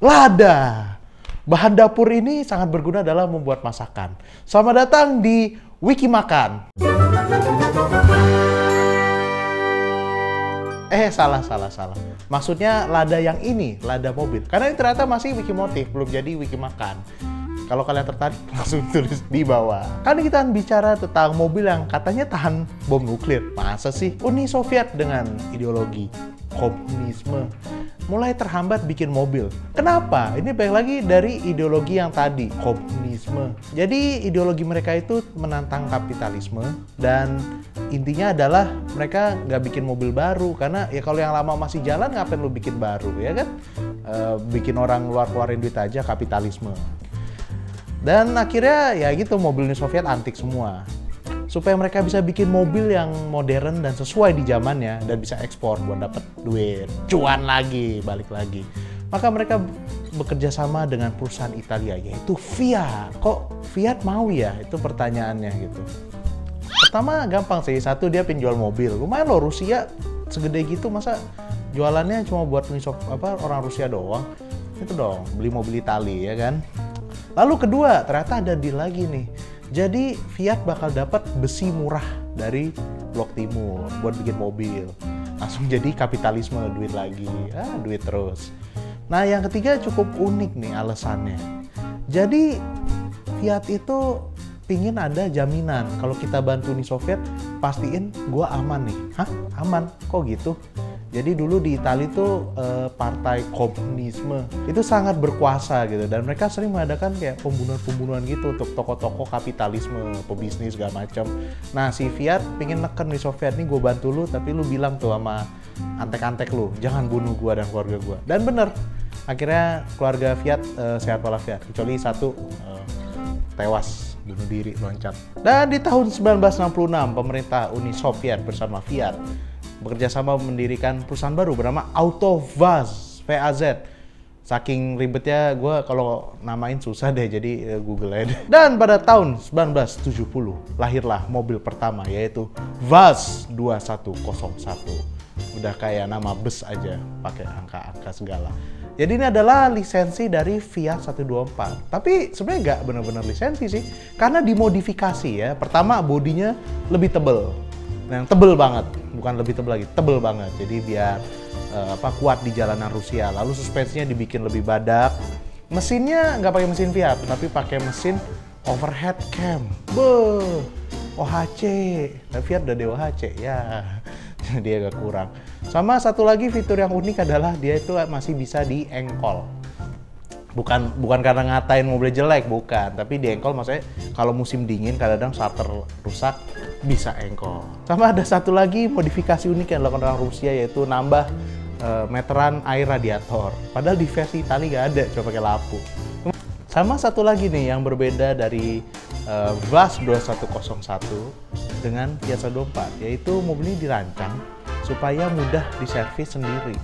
lada. Bahan dapur ini sangat berguna dalam membuat masakan. Selamat datang di Wiki Makan. Salah. Maksudnya lada yang ini, lada mobil. Karena ini ternyata masih Wiki Motif, belum jadi Wiki Makan. Kalau kalian tertarik, langsung tulis di bawah. Kan kita bicara tentang mobil yang katanya tahan bom nuklir. Masa sih? Uni Soviet dengan ideologi komunisme mulai terhambat bikin mobil. Kenapa? Ini balik lagi dari ideologi yang tadi, komunisme. Jadi ideologi mereka itu menantang kapitalisme dan intinya adalah mereka nggak bikin mobil baru karena ya kalau yang lama masih jalan ngapain lu bikin baru, ya kan? Bikin orang keluarin duit aja, kapitalisme. Dan akhirnya ya gitu, mobil Uni Soviet antik semua. Supaya mereka bisa bikin mobil yang modern dan sesuai di zamannya dan bisa ekspor buat dapat duit, cuan lagi, balik lagi. Maka mereka bekerja sama dengan perusahaan Italia yaitu Fiat. Kok Fiat mau ya? Itu pertanyaannya gitu. Pertama gampang sih, satu dia penjual mobil. Lumayan loh, Rusia segede gitu masa jualannya cuma buat orang Rusia doang. Itu dong, beli mobil Italia ya kan. Lalu kedua, ternyata ada deal lagi nih. Jadi Fiat bakal dapat besi murah dari Blok Timur buat bikin mobil. Langsung jadi kapitalisme, duit lagi. Duit terus. Nah yang ketiga cukup unik nih alasannya. Jadi Fiat itu pingin ada jaminan. Kalau kita bantu Uni Soviet, pastiin gua aman nih. Hah? Aman? Kok gitu? Jadi dulu di Italia itu partai komunisme itu sangat berkuasa gitu, dan mereka sering mengadakan kayak pembunuhan-pembunuhan gitu untuk tokoh-tokoh kapitalisme, pebisnis segala macam. Nah si Fiat pengen neken di Soviet nih, gue bantu lu tapi lu bilang tuh sama antek-antek lu jangan bunuh gue dan keluarga gue. Dan bener, akhirnya keluarga Fiat sehat walafiat, kecuali satu tewas bunuh diri loncat. Dan di tahun 1966 pemerintah Uni Soviet bersama Fiat bekerja sama mendirikan perusahaan baru bernama AutoVAZ, VAZ. Saking ribetnya gue kalau namain susah deh, jadi Google aja deh. Dan pada tahun 1970 lahirlah mobil pertama yaitu VAZ 2101. Udah kayak nama bus aja, pakai angka-angka segala. Jadi ini adalah lisensi dari Fiat 124. Tapi sebenarnya nggak benar-benar lisensi sih, karena dimodifikasi ya. Pertama bodinya lebih tebel. Yang tebel banget, bukan lebih tebel lagi, tebel banget. Jadi biar kuat di jalanan Rusia. Lalu suspensinya dibikin lebih badak. Mesinnya nggak pakai mesin Fiat, tapi pakai mesin overhead cam. OHC. Nah, Fiat udah di OHC ya. Dia agak kurang. Sama satu lagi fitur yang unik adalah dia itu masih bisa diengkol. Bukan karena ngatain mobil jelek, bukan. Tapi diengkol maksudnya kalau musim dingin kadang-kadang starter rusak bisa engkol. Sama ada satu lagi modifikasi unik yang dilakukan orang Rusia yaitu nambah meteran air radiator. Padahal di versi Italia nggak ada, coba pakai lampu. Sama satu lagi nih yang berbeda dari VAZ 2101 dengan Fiat 124, yaitu mobil ini dirancang supaya mudah diservis sendiri.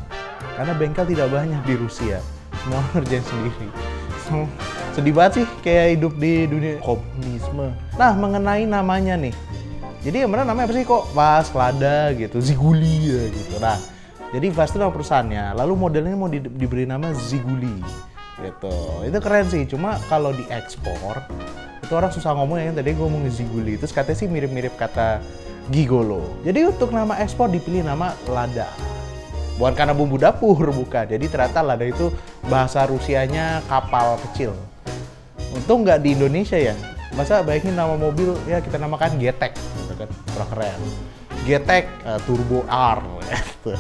Karena bengkel tidak banyak di Rusia. Semua ngerjain sendiri. Sedih banget sih kayak hidup di dunia komunisme. Nah mengenai namanya nih, jadi yang benar namanya apa sih, kok VAZ, Lada gitu, Ziguli ya gitu. Nah jadi VAZ itu nama perusahaannya, lalu modelnya mau diberi nama Ziguli gitu. Itu keren sih, cuma kalau diekspor itu orang susah ngomongnya. Tadi gue ngomong Ziguli, terus katanya sih mirip-mirip kata gigolo. Jadi untuk nama ekspor dipilih nama Lada. Bukan karena bumbu dapur, bukan. Jadi ternyata Lada itu bahasa Rusianya kapal kecil. Untung nggak di Indonesia ya. Masa bayangin nama mobil, ya kita namakan Getek, gitu kan, kurang keren. Getek Turbo R, gitu.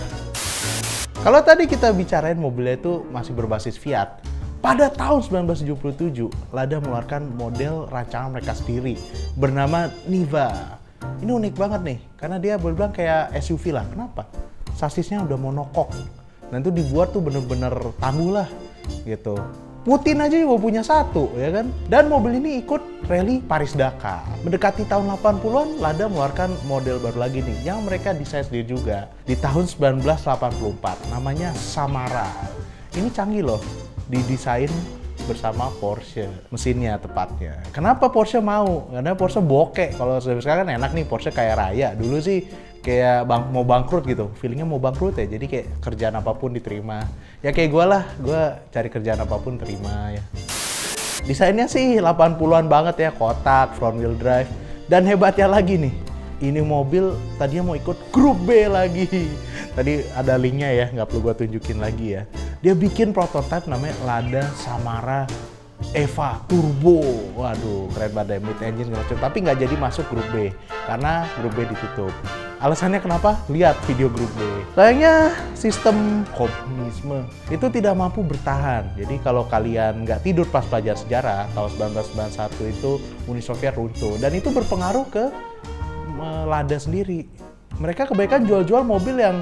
Kalau tadi kita bicarain mobilnya itu masih berbasis Fiat. Pada tahun 1977, Lada mengeluarkan model rancangan mereka sendiri, bernama Niva. Ini unik banget nih, karena dia boleh bilang kayak SUV lah. Kenapa? Sasisnya udah monokok, dan itu dibuat tuh bener-bener tangguh lah gitu. Putin aja juga punya satu, ya kan? Dan mobil ini ikut rally Paris-Dakar. Mendekati tahun 80-an, Lada mengeluarkan model baru lagi nih, yang mereka desain sendiri juga di tahun 1984, namanya Samara. Ini canggih loh, didesain bersama Porsche, mesinnya tepatnya. Kenapa Porsche mau? Karena Porsche bokeh. Kalau sekarang kan enak nih, Porsche kayak raya. Dulu sih mau bangkrut gitu, feelingnya mau bangkrut ya, jadi kayak kerjaan apapun diterima. Ya kayak gue lah, gue cari kerjaan apapun terima ya. Desainnya sih 80-an banget ya, kotak, front wheel drive. Dan hebatnya lagi nih, ini mobil tadinya mau ikut grup B lagi. Tadi ada linknya ya, nggak perlu gue tunjukin lagi ya. Dia bikin prototipe namanya Lada Samara Eva Turbo. Waduh, keren banget, mid engine macam. Tapi nggak jadi masuk grup B karena grup B ditutup. Alasannya kenapa? Lihat video grup B. Sayangnya sistem komunisme itu tidak mampu bertahan. Jadi kalau kalian nggak tidur pas belajar sejarah, tahun 1991 itu Uni Soviet runtuh. Dan itu berpengaruh ke Lada sendiri. Mereka kebanyakan jual-jual mobil yang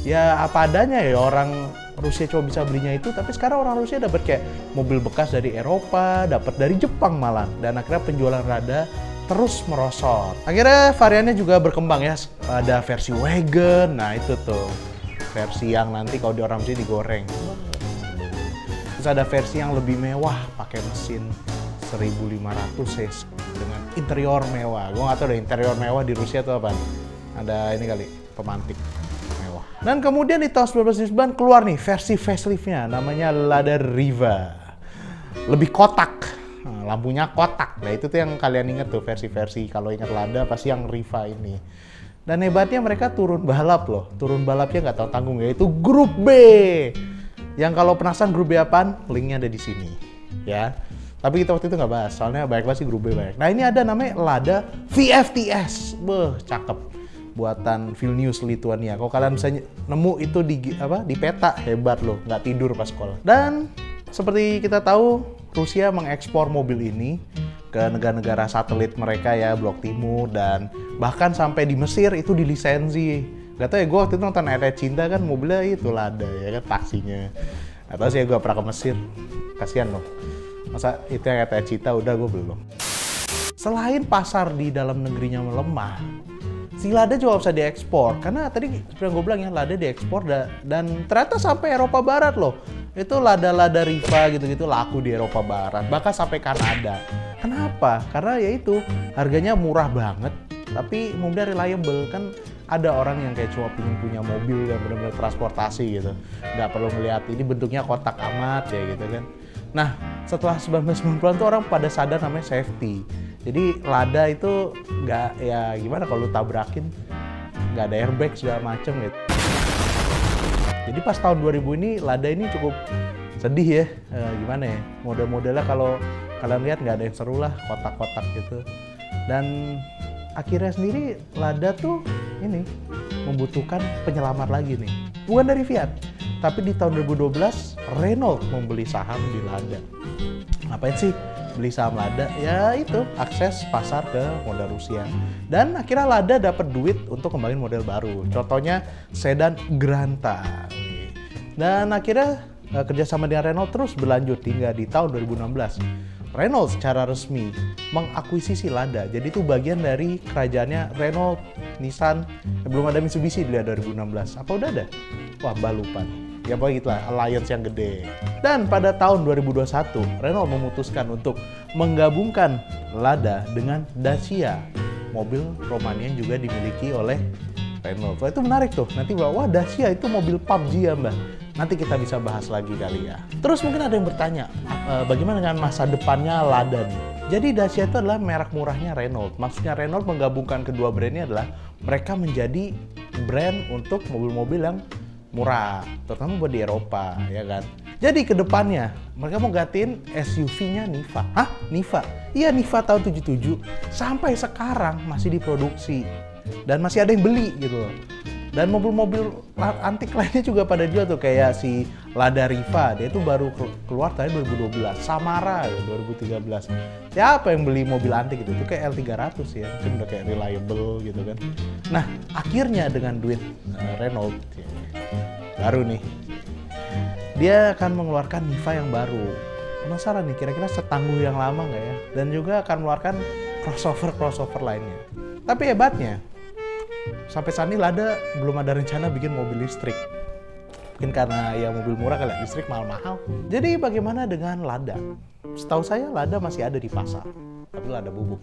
ya apa adanya ya, orang Rusia cuma bisa belinya itu, tapi sekarang orang Rusia dapat kayak mobil bekas dari Eropa, dapat dari Jepang malah. Dan akhirnya penjualan Lada terus merosot. Akhirnya variannya juga berkembang ya, ada versi wagon, nah itu tuh versi yang nanti kalau di orang Rusia digoreng. Terus ada versi yang lebih mewah, pakai mesin 1500 cc dengan interior mewah. Gue nggak tahu deh interior mewah di Rusia tuh apa. Ada ini kali, pemantik mewah. Dan kemudian di tahun 1999 keluar nih versi faceliftnya, namanya Lada Riva. Lebih kotak. Lampunya kotak. Nah itu tuh yang kalian inget tuh versi-versi kalau ingat Lada pasti yang Riva ini. Dan hebatnya mereka turun balap loh. Turun balapnya nggak tahu tanggung, yaitu grup B. Yang kalau penasaran grup B apaan? Linknya ada di sini ya. Tapi kita waktu itu nggak bahas, soalnya banyak banget sih grup B banyak. Nah ini ada namanya Lada VFTS. Beuh, cakep. Buatan Vilnius, Lithuania. Kalau kalian bisa nemu itu di peta, hebat loh. Nggak tidur pas sekolah. Dan seperti kita tahu, Rusia mengekspor mobil ini ke negara-negara satelit mereka ya, Blok Timur, dan bahkan sampai di Mesir itu dilisensi. Gak tau ya, gue waktu itu nonton Ayat Cinta kan mobilnya itu Lada ya kan, taksinya. Gak tau sih ya, gue pernah ke Mesir, kasihan loh. Masa itu yang Ayat Cinta udah, gue belum. Selain pasar di dalam negerinya melemah, si Lada juga bisa diekspor. Karena tadi seperti yang gue bilang ya, Lada diekspor dan ternyata sampai Eropa Barat loh. Itu Lada Riva gitu-gitu laku di Eropa Barat, bahkan sampai Kanada. Kenapa? Karena ya itu harganya murah banget, tapi mobilnya reliable. Kan ada orang yang kayak cuma pengen punya mobil yang benar-benar transportasi gitu, nggak perlu melihat ini bentuknya kotak amat ya gitu kan. Nah setelah 1990-an tuh orang pada sadar namanya safety. Jadi Lada itu nggak ya gimana kalau lu tabrakin, nggak ada airbag segala macem gitu. Jadi pas tahun 2000 ini Lada ini cukup sedih ya, gimana ya, model-modelnya kalau kalian lihat nggak ada yang seru lah, kotak-kotak gitu. Dan akhirnya sendiri Lada tuh ini membutuhkan penyelamat lagi nih, bukan dari Fiat, tapi di tahun 2012 Renault membeli saham di Lada. Ngapain sih beli saham Lada? Ya itu, akses pasar ke modal Rusia. Dan akhirnya Lada dapat duit untuk kembangin model baru. Contohnya sedan Granta. Dan akhirnya kerjasama dengan Renault terus berlanjut hingga di tahun 2016. Renault secara resmi mengakuisisi Lada. Jadi itu bagian dari kerajaannya Renault, Nissan. Belum ada Mitsubishi di 2016. Apa udah ada? Wah, mbak lupa nih. Ya pokoknya gitulah, alliance yang gede. Dan pada tahun 2021, Renault memutuskan untuk menggabungkan Lada dengan Dacia, mobil Romania yang juga dimiliki oleh Renault. Wah, itu menarik tuh. Nanti wah Dacia itu mobil PUBG ya mbak. Nanti kita bisa bahas lagi kali ya. Terus mungkin ada yang bertanya, bagaimana dengan masa depannya Lada nih? Jadi Dacia itu adalah merek murahnya Renault. Maksudnya Renault menggabungkan kedua brand ini adalah mereka menjadi brand untuk mobil-mobil yang murah, terutama buat di Eropa, ya kan? Jadi ke depannya mereka mau gantiin SUV-nya Niva. Hah? Niva? Iya, Niva tahun 77 sampai sekarang masih diproduksi dan masih ada yang beli gitu loh. Dan mobil-mobil antik lainnya juga pada jual tuh, kayak si Lada Riva, dia itu baru keluar tahun 2012. Samara 2013. Siapa yang beli mobil antik gitu? Itu kayak L300 ya, mungkin udah kayak reliable gitu kan. Nah, akhirnya dengan duit Renault baru nih, dia akan mengeluarkan Niva yang baru. Penasaran nih, kira-kira setangguh yang lama nggak ya? Dan juga akan mengeluarkan crossover lainnya. Tapi hebatnya, sampai saat ini Lada belum ada rencana bikin mobil listrik. Mungkin karena ya mobil murah kali, listrik mahal-mahal. Jadi bagaimana dengan Lada? Setahu saya Lada masih ada di pasar, tapi Lada bubuk.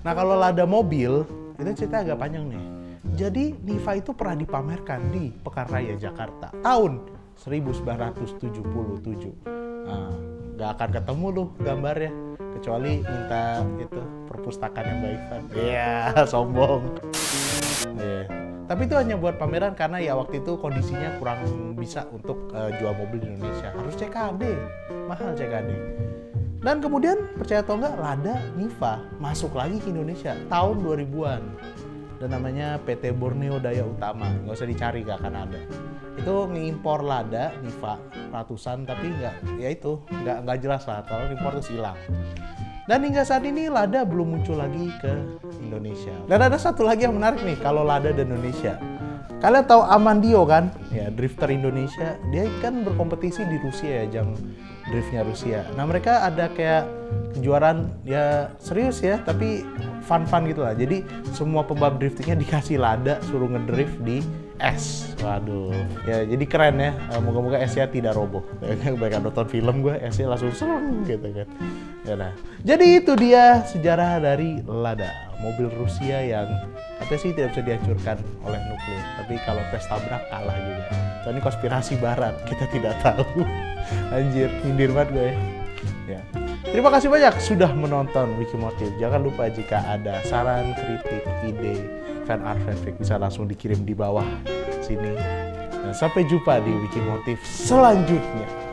Nah kalau Lada mobil, itu cerita agak panjang nih. Jadi Niva itu pernah dipamerkan di Pekan Raya Jakarta tahun 1977. Nah, nggak akan ketemu loh gambarnya, kecuali minta itu perpustakaannya Mbak Ivan. Iya, sombong. Yeah. Tapi itu hanya buat pameran karena ya waktu itu kondisinya kurang bisa untuk jual mobil di Indonesia. Harus CKD, mahal CKD. Dan kemudian percaya atau enggak, Lada Niva masuk lagi ke Indonesia tahun 2000-an. Dan namanya PT Borneo Daya Utama, nggak usah dicari, nggak akan ada. Itu ngimpor Lada Niva ratusan, tapi nggak jelas lah, kalau impor terus hilang. Dan hingga saat ini Lada belum muncul lagi ke Indonesia. Dan ada satu lagi yang menarik nih kalau Lada dan Indonesia. Kalian tahu Amandio kan? Ya, drifter Indonesia. Dia kan berkompetisi di Rusia ya, jam driftnya Rusia. Nah, mereka ada kayak kejuaraan ya serius ya, tapi fun-fun gitu lah. Jadi semua pembalap driftingnya dikasih Lada, suruh ngedrift di es. Waduh, ya jadi keren ya. Moga-moga esnya tidak roboh. Banyak nonton film gue, esnya langsung serem gitu kan. Ya nah. Jadi itu dia sejarah dari Lada, mobil Rusia yang katanya sih tidak bisa dihancurkan oleh nuklir. Tapi kalau tes tabrak kalah juga. So, ini konspirasi barat, kita tidak tahu. Anjir, nyindir banget gue ya. Terima kasih banyak sudah menonton Wikimotif. Jangan lupa jika ada saran, kritik, ide, fan art, fanfic bisa langsung dikirim di bawah sini. Dan sampai jumpa di Wikimotif selanjutnya.